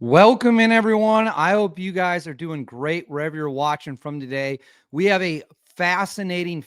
Welcome in, everyone. I hope you guys are doing great wherever you're watching from today. We have a fascinating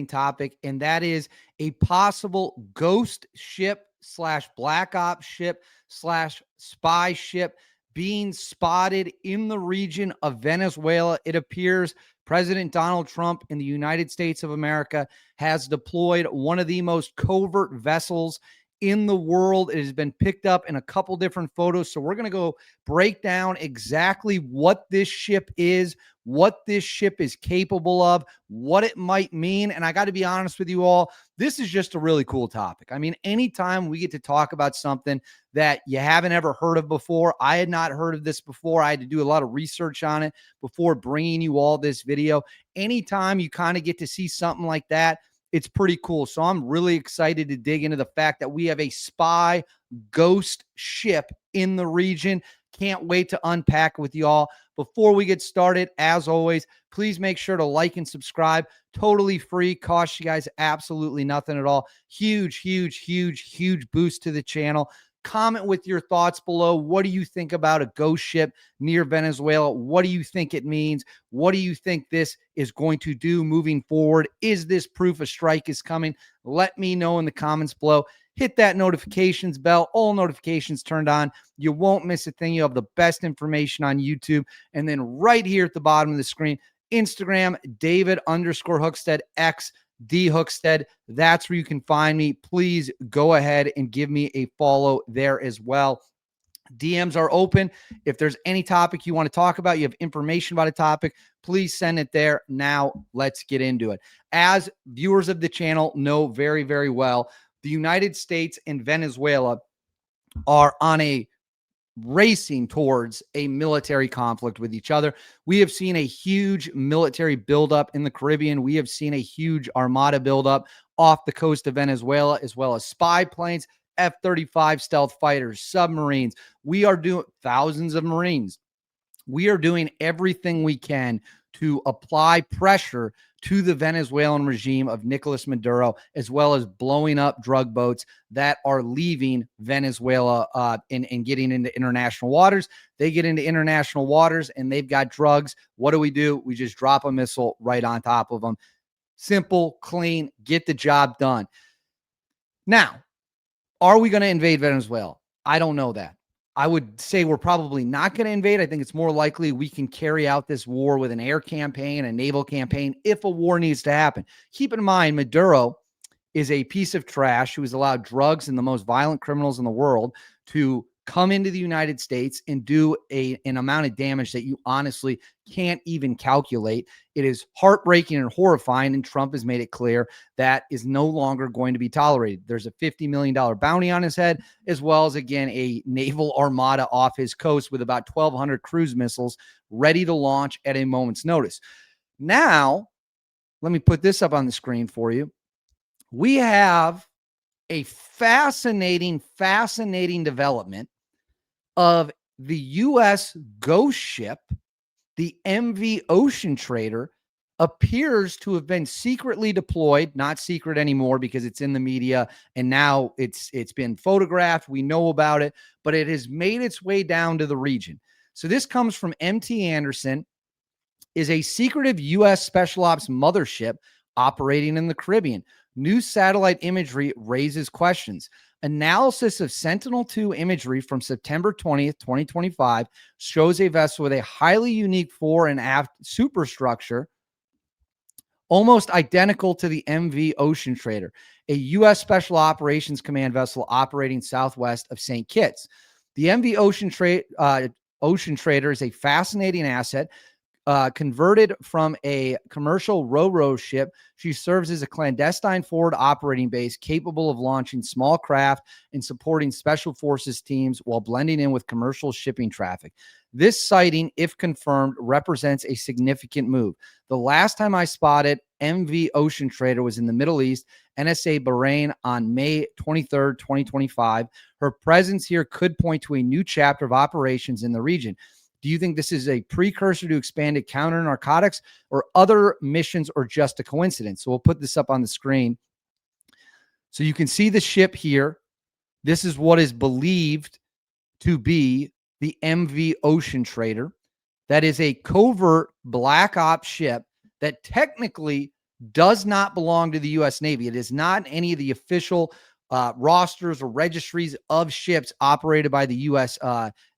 topic, and that is a possible ghost ship slash black ops ship slash spy ship being spotted in the region of Venezuela. It appears President Donald Trump in the United States of America has deployed one of the most covert vessels in the world. It has been picked up in a couple different photos. So we're going to go break down exactly what this ship is, what this ship is capable of, what it might mean. And I got to be honest with you all, this is just a really cool topic. I mean, anytime we get to talk about something that you haven't ever heard of before, I had not heard of this before. I had to do a lot of research on it before bringing you all this video. Anytime you kind of get to see something like that, it's pretty cool. So I'm really excited to dig into the fact that we have a spy ghost ship in the region. Can't wait to unpack with y'all. Before we get started, as always, please make sure to like and subscribe. Totally free. Costs you guys absolutely nothing at all. Huge boost to the channel. Comment with your thoughts below. What do you think about a ghost ship near Venezuela? What do you think it means? What do you think this is going to do moving forward? Is this proof a strike is coming? Let me know in the comments below. Hit that notifications bell, all notifications turned on. You won't miss a thing. You have the best information on YouTube. And then right here at the bottom of the screen, Instagram, David_Hookstead, X, D Hookstead. That's where you can find me. Please go ahead and give me a follow there as well. DMs are open. If there's any topic you want to talk about, you have information about a topic, please send it there. Now, let's get into it. As viewers of the channel know very well, the United States and Venezuela are on a racing towards a military conflict with each other. We have seen a huge military buildup in the Caribbean. We have seen a huge armada buildup off the coast of Venezuela, as well as spy planes, F-35 stealth fighters, submarines. We are doing thousands of Marines. We are doing everything we can to apply pressure to the Venezuelan regime of Nicolas Maduro, as well as blowing up drug boats that are leaving Venezuela and getting into international waters. They get into international waters and they've got drugs. What do? We just drop a missile right on top of them. Simple, clean, get the job done. Now, are we going to invade Venezuela? I don't know that. I would say we're probably not going to invade. I think it's more likely we can carry out this war with an air campaign, a naval campaign, if a war needs to happen. Keep in mind, Maduro is a piece of trash who has allowed drugs and the most violent criminals in the world to come into the United States and do an amount of damage that you honestly can't even calculate. It is heartbreaking and horrifying, and Trump has made it clear that is no longer going to be tolerated. There's a $50 million bounty on his head, as well as, again, a naval armada off his coast with about 1,200 cruise missiles ready to launch at a moment's notice. Now, let me put this up on the screen for you. We have a fascinating development of the U.S. ghost ship, the MV Ocean Trader, appears to have been secretly deployed, not secret anymore because it's in the media and now it's been photographed. We know about it, but it has made its way down to the region. So this comes from MT Anderson, is a secretive U.S. Special Ops mothership operating in the Caribbean. New satellite imagery raises questions. Analysis of Sentinel-2 imagery from September 20th, 2025 shows a vessel with a highly unique fore and aft superstructure, almost identical to the MV Ocean Trader, a U.S. Special Operations Command vessel operating southwest of St. Kitts. The MV Ocean Trader is a fascinating asset. Converted from a commercial ro-ro ship, she serves as a clandestine forward operating base capable of launching small craft and supporting special forces teams while blending in with commercial shipping traffic. This sighting, if confirmed, represents a significant move. The last time I spotted MV Ocean Trader was in the Middle East, NSA Bahrain, on May 23rd, 2025. Her presence here could point to a new chapter of operations in the region. Do you think this is a precursor to expanded counter narcotics or other missions, or just a coincidence? So we'll put this up on the screen so you can see the ship here. This is what is believed to be the MV Ocean Trader. That is a covert black ops ship that technically does not belong to the U.S. Navy. It is not in any of the official rosters or registries of ships operated by the U.S.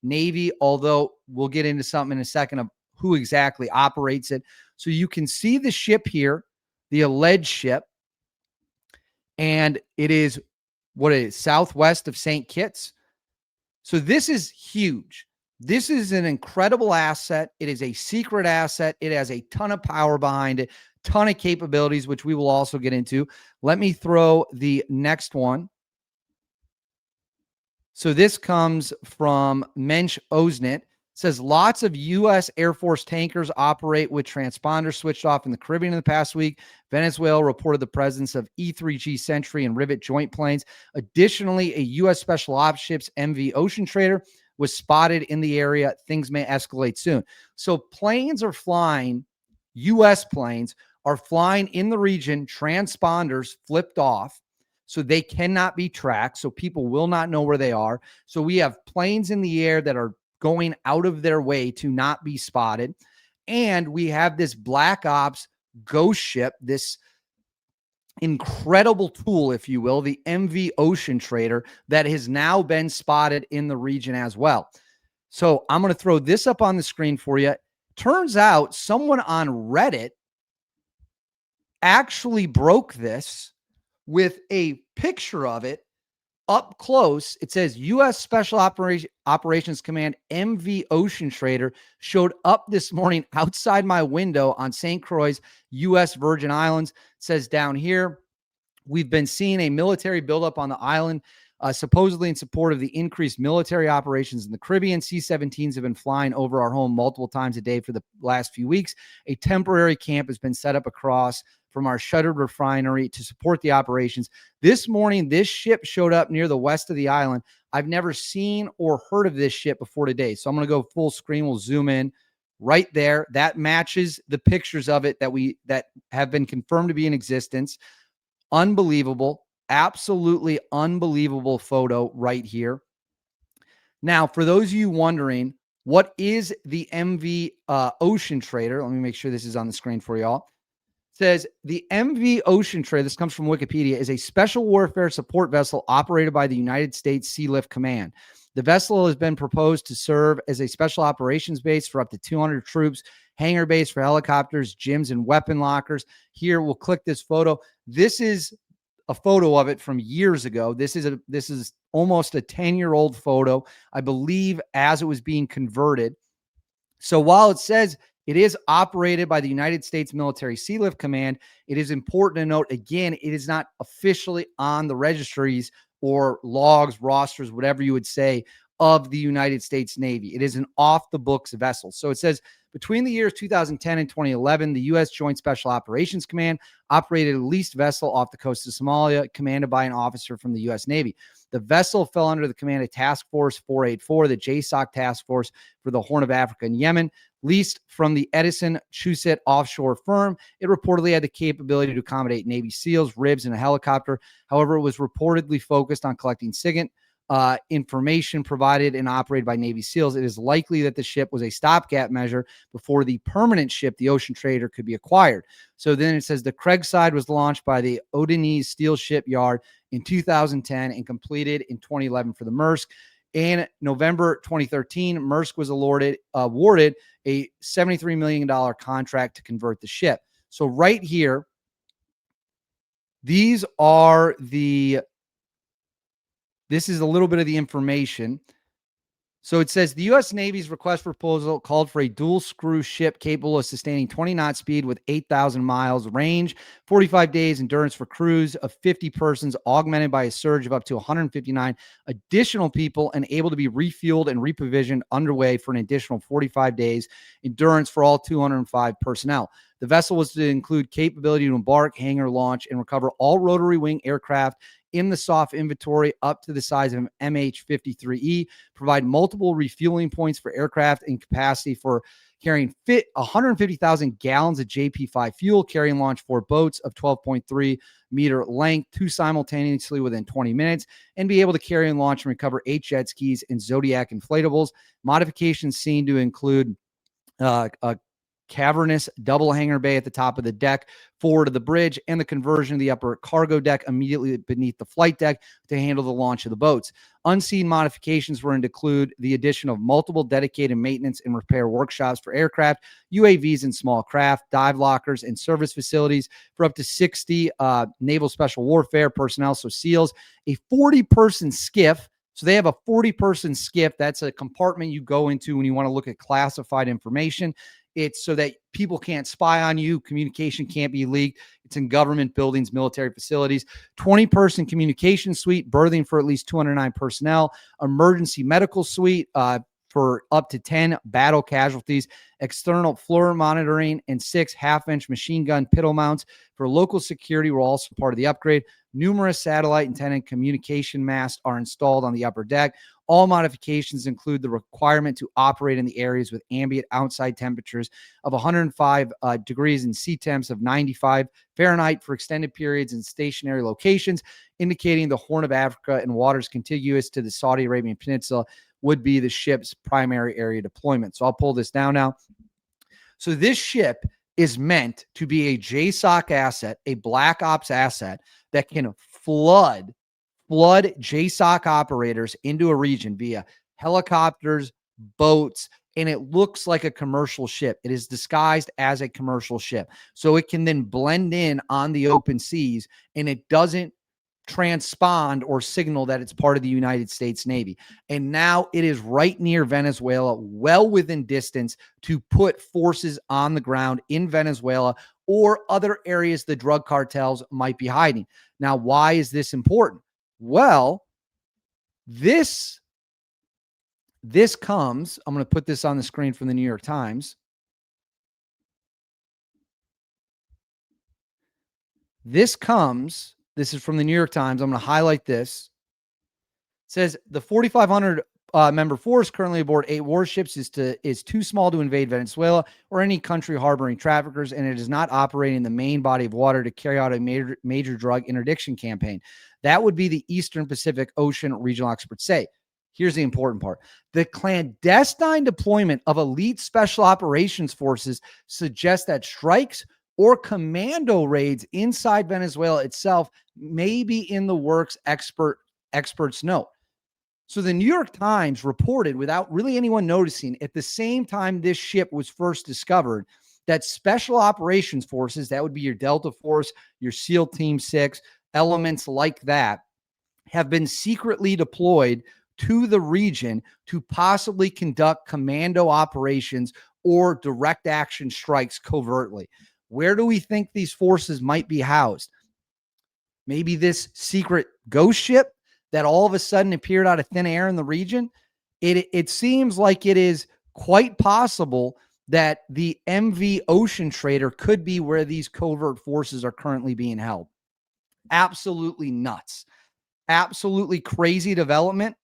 Navy, although we'll get into something in a second of who exactly operates it. So you can see the ship here, the alleged ship, and it is what it is, southwest of St. Kitts. So this is huge. This is an incredible asset. It is a secret asset. It has a ton of power behind it, ton of capabilities, which we will also get into. Let me throw the next one. So this comes from Mensch Osnit. Says lots of U.S. Air Force tankers operate with transponders switched off in the Caribbean in the past week. Venezuela reported the presence of E-3G Sentry and Rivet joint planes. Additionally, a U.S. Special Ops ship's MV Ocean Trader was spotted in the area. Things may escalate soon. So planes are flying, U.S. planes are flying in the region, transponders flipped off, so they cannot be tracked. So people will not know where they are. So we have planes in the air that are going out of their way to not be spotted. And we have this black ops ghost ship, this incredible tool, if you will, the MV Ocean Trader, that has now been spotted in the region as well. So I'm going to throw this up on the screen for you. Turns out someone on Reddit actually broke this with a picture of it up close. It says U.S. Special Operations Command MV Ocean Trader showed up this morning outside my window on St. Croix, U.S. Virgin Islands. It says down here, we've been seeing a military buildup on the island, supposedly in support of the increased military operations in the Caribbean. C-17s have been flying over our home multiple times a day for the last few weeks. A temporary camp has been set up across from our shuttered refinery to support the operations. This morning, this ship showed up near the west of the island. I've never seen or heard of this ship before today. So I'm going to go full screen. We'll zoom in right there. That matches the pictures of it that have been confirmed to be in existence. Unbelievable. Absolutely unbelievable photo right here. Now, for those of you wondering, what is the MV Ocean Trader? Let me make sure this is on the screen for y'all. Says the MV Ocean Trader, this comes from Wikipedia, is a special warfare support vessel operated by the United States Sea Lift Command. The vessel has been proposed to serve as a special operations base for up to 200 troops, hangar base for helicopters, gyms, and weapon lockers. Here, we'll click this photo. This is a photo of it from years ago. This is almost a 10-year-old photo, I believe, as it was being converted. So while it says it is operated by the United States Military Sea Lift Command, it is important to note, again, it is not officially on the registries or logs, rosters, whatever you would say, of the United States Navy. It is an off-the-books vessel. So it says, between the years 2010 and 2011, the U.S. Joint Special Operations Command operated a leased vessel off the coast of Somalia, commanded by an officer from the U.S. Navy. The vessel fell under the command of Task Force 484, the JSOC Task Force for the Horn of Africa and Yemen. Leased from the Edison Chusett offshore firm, it reportedly had the capability to accommodate Navy SEALs, RIBs, and a helicopter. However, it was reportedly focused on collecting SIGINT information provided and operated by Navy SEALs. It is likely that the ship was a stopgap measure before the permanent ship, the Ocean Trader, could be acquired. So then it says the Craigside was launched by the Odense Steel Shipyard in 2010 and completed in 2011 for the Maersk. In November 2013, Maersk was awarded a $73 million contract to convert the ship. So right here, this is a little bit of the information. So it says the U.S. Navy's request for proposal called for a dual screw ship capable of sustaining 20 knot speed with 8,000 miles range, 45 days endurance for crews of 50 persons, augmented by a surge of up to 159 additional people, and able to be refueled and reprovisioned underway for an additional 45 days endurance for all 205 personnel. The vessel was to include capability to embark, hangar, launch, and recover all rotary wing aircraft in the soft inventory up to the size of an MH-53E, provide multiple refueling points for aircraft and capacity for carrying 150,000 gallons of JP5 fuel, carry and launch 4 boats of 12.3 meter length, 2 simultaneously within 20 minutes, and be able to carry and launch and recover 8 jet skis and Zodiac inflatables. Modifications seen to include a cavernous double hangar bay at the top of the deck forward of the bridge, and the conversion of the upper cargo deck immediately beneath the flight deck to handle the launch of the boats. Unseen modifications were to include the addition of multiple dedicated maintenance and repair workshops for aircraft, UAVs, and small craft, dive lockers, and service facilities for up to 60 Naval Special Warfare personnel, so SEALs, a 40-person skiff. So they have a 40-person skiff. That's a compartment you go into when you want to look at classified information. It's so that people can't spy on you. Communication can't be leaked. It's in government buildings, military facilities. 20-person communication suite, berthing for at least 209 personnel. Emergency medical suite for up to 10 battle casualties. External floor monitoring, and 6 half-inch machine gun pistol mounts for local security were also part of the upgrade. Numerous satellite antenna communication masts are installed on the upper deck. All modifications include the requirement to operate in the areas with ambient outside temperatures of 105 degrees and sea temps of 95 Fahrenheit for extended periods in stationary locations, indicating the Horn of Africa and waters contiguous to the Saudi Arabian Peninsula would be the ship's primary area deployment. So I'll pull this down now. So this ship is meant to be a JSOC asset, a Black Ops asset that can flood JSOC operators into a region via helicopters, boats, and it looks like a commercial ship. It is disguised as a commercial ship. So it can then blend in on the open seas, and it doesn't transpond or signal that it's part of the United States Navy. And now it is right near Venezuela, well within distance to put forces on the ground in Venezuela or other areas the drug cartels might be hiding. Now, why is this important? Well, this comes, I'm going to put this on the screen from the New York Times. This is from the New York Times. I'm going to highlight this. It says the 4,500 member force currently aboard 8 warships is too small to invade Venezuela or any country harboring traffickers, and it is not operating the main body of water to carry out a major drug interdiction campaign. That would be the Eastern Pacific Ocean regional experts say. Here's the important part. The clandestine deployment of elite special operations forces suggests that strikes or commando raids inside Venezuela itself may be in the works, experts note. So the New York Times reported, without really anyone noticing, at the same time this ship was first discovered, that special operations forces, that would be your Delta Force, your SEAL Team 6, elements like that, have been secretly deployed to the region to possibly conduct commando operations or direct action strikes covertly. Where do we think these forces might be housed? Maybe this secret ghost ship that all of a sudden appeared out of thin air in the region? It seems like it is quite possible that the MV Ocean Trader could be where these covert forces are currently being held. Absolutely nuts. Absolutely crazy development.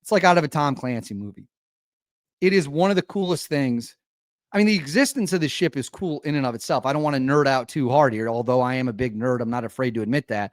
It's like out of a Tom Clancy movie. It is one of the coolest things. I mean, the existence of the ship is cool in and of itself. I don't want to nerd out too hard here, although I am a big nerd. I'm not afraid to admit that.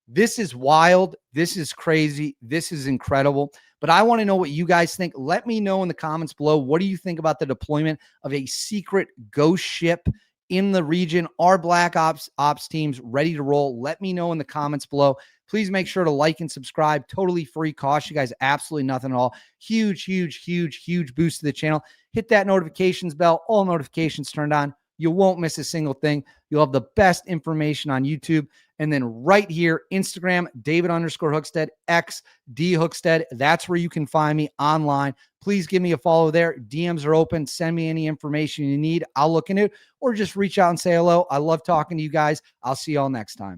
This is wild. This is crazy. This is incredible. But I want to know what you guys think. Let me know in the comments below. What do you think about the deployment of a secret ghost ship in the region? Are Black Ops teams ready to roll? Let me know in the comments below. Please make sure to like and subscribe. Totally free. Cost you guys absolutely nothing at all. Huge boost to the channel. Hit that notifications bell. All notifications turned on. You won't miss a single thing. You'll have the best information on YouTube. And then right here, Instagram, David_Hookstead, X, D Hookstead. That's where you can find me online. Please give me a follow there. DMs are open. Send me any information you need. I'll look into it, or just reach out and say hello. I love talking to you guys. I'll see y'all next time.